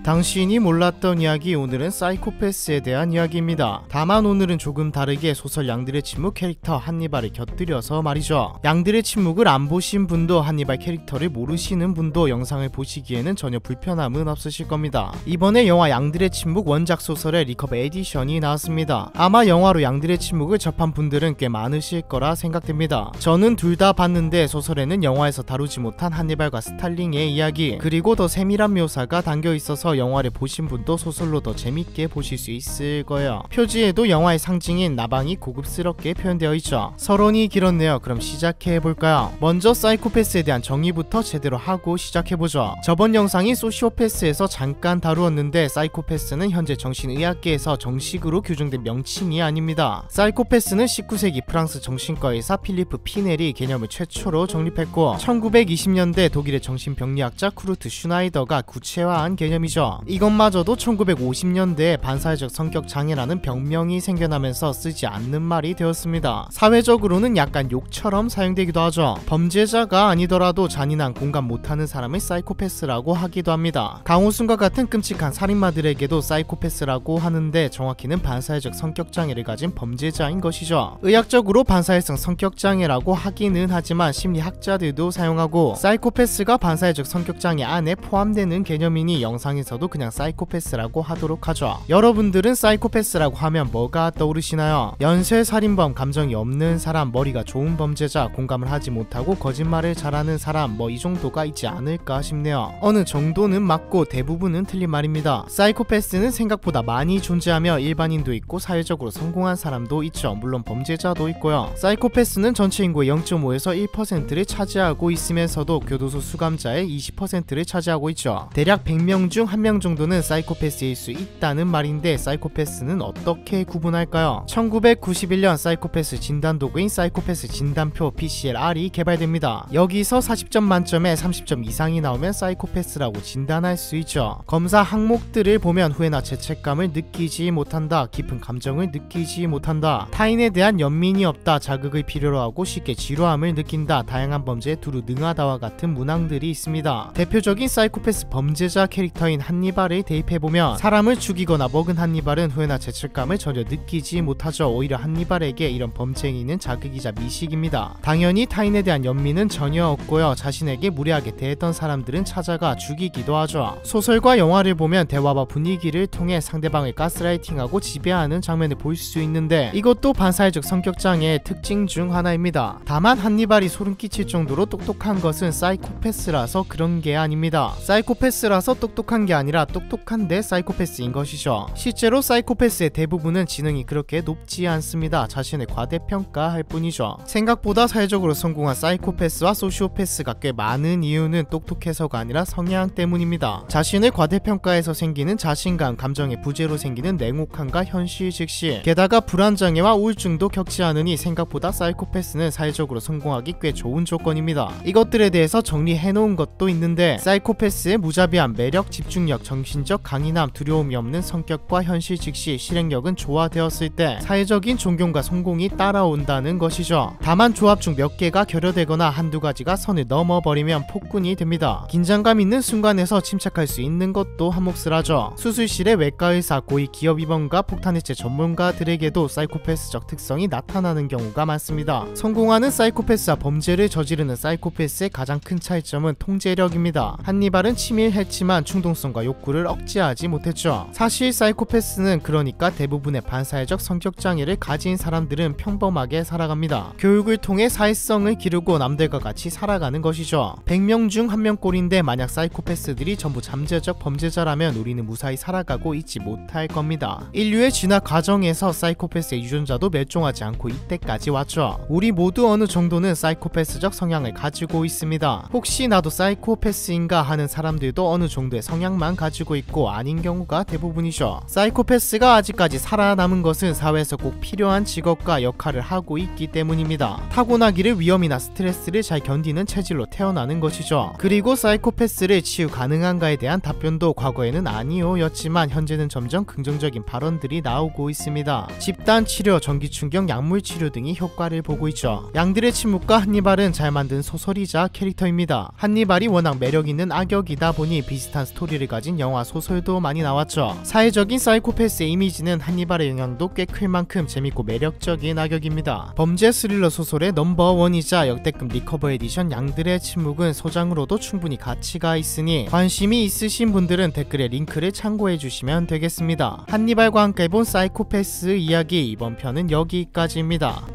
당신이 몰랐던 이야기, 오늘은 사이코패스에 대한 이야기입니다. 다만 오늘은 조금 다르게 소설 양들의 침묵 캐릭터 한니발을 곁들여서 말이죠. 양들의 침묵을 안 보신 분도 한니발 캐릭터를 모르시는 분도 영상을 보시기에는 전혀 불편함은 없으실 겁니다. 이번에 영화 양들의 침묵 원작 소설의 리컵 에디션이 나왔습니다. 아마 영화로 양들의 침묵을 접한 분들은 꽤 많으실 거라 생각됩니다. 저는 둘 다 봤는데 소설에는 영화에서 다루지 못한 한니발과 스탈링의 이야기, 그리고 더 세밀한 묘사가 담겨 있어서 영화를 보신 분도 소설로 더 재밌게 보실 수 있을 거예요. 표지에도 영화의 상징인 나방이 고급스럽게 표현되어 있죠. 서론이 길었네요. 그럼 시작해볼까요? 먼저 사이코패스에 대한 정의부터 제대로 하고 시작해보죠. 저번 영상이 소시오패스에서 잠깐 다루었는데 사이코패스는 현재 정신의학계에서 정식으로 규정된 명칭이 아닙니다. 사이코패스는 19세기 프랑스 정신과 의사 필리프 피넬이 개념을 최초로 정립했고 1920년대 독일의 정신병리학자 쿠르트 슈나이더가 구체화한 개념이죠. 이것마저도 1950년대에 반사회적 성격장애라는 병명이 생겨나면서 쓰지 않는 말이 되었습니다. 사회적으로는 약간 욕처럼 사용되기도 하죠. 범죄자가 아니더라도 잔인한 공감 못하는 사람을 사이코패스라고 하기도 합니다. 강호순과 같은 끔찍한 살인마들에게도 사이코패스라고 하는데 정확히는 반사회적 성격장애를 가진 범죄자인 것이죠. 의학적으로 반사회성 성격장애라고 하기는 하지만 심리학자들도 사용하고 사이코패스가 반사회적 성격장애 안에 포함되는 개념이니 영상에서도 그냥 사이코패스라고 하도록 하죠. 여러분들은 사이코패스라고 하면 뭐가 떠오르시나요? 연쇄살인범, 감정이 없는 사람, 머리가 좋은 범죄자, 공감을 하지 못하고 거짓말을 잘하는 사람, 뭐 이 정도가 있지 않을까 싶네요. 어느 정도는 맞고 대부분은 틀린 말입니다. 사이코패스는 생각보다 많이 존재하며 일반인도 있고 사회적으로 성공한 사람도 있죠. 물론 범죄자도 있고요. 사이코패스는 전체 인구의 0.5에서 1%를 차지하고 있으면서도 교도소 수감자의 20%를 차지하고 있죠. 대략 100명 중 1명 정도는 사이코패스일 수 있다는 말인데 사이코패스는 어떻게 구분할까요? 1991년 사이코패스 진단도구인 사이코패스 진단표 PCL-R이 개발됩니다. 여기서 40점 만점에 30점 이상이 나오면 사이코패스라고 진단할 수 있죠. 검사 항목들을 보면 후회나 죄책감을 느끼지 못한다, 깊은 감정을 느끼지 못한다, 타인에 대한 연민이 없다, 자극을 필요로 하고 쉽게 지루함을 느낀다, 다양한 범죄에 두루 능하다와 같은 문항들이 있습니다. 대표적인 사이코패스 범죄자 캐릭터인 한니발을 대입해보면 사람을 죽이거나 먹은 한니발은 후회나 죄책감을 전혀 느끼지 못하죠. 오히려 한니발에게 이런 범죄행위는 자극이자 미식입니다. 당연히 타인에 대한 연민은 전혀 없고요. 자신에게 무례하게 대했던 사람들은 찾아가 죽이기도 하죠. 소설과 영화를 보면 대화와 분위기를 통해 상대방을 가스라이팅하고 지배하는 장면을 볼 수 있는데 이것도 반사회적 성격장애의 특징 중 하나입니다. 다만 한니발이 소름 끼칠 정도로 똑똑한 것은 사이코패스라서 그런 게 아닙니다. 사이코패스라서 똑똑한 게 아니라 똑똑한데 사이코패스인 것이죠. 실제로 사이코패스의 대부분은 지능이 그렇게 높지 않습니다. 자신을 과대평가할 뿐이죠. 생각보다 사회적으로 성공한 사이코패스와 소시오패스가 꽤 많은 이유는 똑똑해서가 아니라 성향 때문입니다. 자신을 과대평가해서 생기는 자신감, 감정의 부재로 생기는 냉혹함과 현실 즉시, 게다가 불안장애와 우울증도 겪지 않으니 생각보다 사이코패스는 사회적으로 성공하기 꽤 좋은 조건입니다. 이것들에 대해서 정리해놓은 것도 있는데 사이코패스의 무자비함, 매력, 집중력, 정신적 강인함, 두려움이 없는 성격과 현실 즉시, 실행력은 조화되었을 때 사회적인 존경과 성공이 따라온다는 것이죠. 다만 조합 중 몇 개가 결여되거나 한두 가지가 선을 넘어버리면 폭군이 됩니다. 긴장감 있는 순간에서 침착할 수 있는 것도 한몫을하죠. 수술실의 외과의사, 고위 기업임원과 폭탄해체 전문가들에게도 사이코패스적 특성이 나타나는 경우가 많습니다. 성공하는 사이코패스와 범죄를 저지르는 사이코패스의 가장 큰 차이점은 통제력입니다. 한니발은 치밀했지만 충동성과 욕구를 억제하지 못했죠. 사실 사이코패스는 그러니까 대부분의 반사회적 성격장애를 가진 사람들은 평범하게 살아갑니다. 교육을 통해 사회성을 기르고 남들과 같이 살아가는 것이죠. 100명 중 1명 꼴인데 만약 사이코패스들이 전부 잠재적 범죄자라면 우리는 무사히 살아가고 있지 못할 겁니다. 인류의 진화 과정에서 사이코패스의 유전자도 멸종하지 않고 이때까지 왔죠. 우리 모두 어느 정도는 사이코패스적 성향을 가지고 있습니다. 혹시 나도 사이코패스인가 하는 사람들도 어느 정도의 성향만 가지고 있고 아닌 경우가 대부분이죠. 사이코패스가 아직까지 살아남은 것은 사회에서 꼭 필요한 직업과 역할을 하고 있기 때문입니다. 타고나기를 위험이나 스트레스를 잘 견디는 체질로 태어나는 것이죠. 그리고 사이코패스를 치유 가능한가에 대한 답변도 과거에는 아니오였지만 현재는 점점 긍정적인 발언들이 나오고 있습니다. 집단 치료, 전기 충격, 약물 치료 등이 효과를 보고 있죠. 양들의 침묵과 한니발은 잘 만든 소설이자 캐릭터입니다. 한니발이 워낙 매력있는 악역이다 보니 비슷한 스토리를 가진 영화 소설도 많이 나왔죠. 사회적인 사이코패스의 이미지는 한니발의 영향도 꽤 클 만큼 재밌고 매력적인 악역입니다. 범죄 스릴러 소설의 넘버원이자 역대급 리커버 에디션 양들의 침묵은 소장으로도 충분히 가치가 있으니 관심이 있으신 분들은 댓글에 링크를 참고해 주시면 되겠습니다. 한니발과 함께 본 사이코패스 이야기, 이번 편은 여기까지입니다.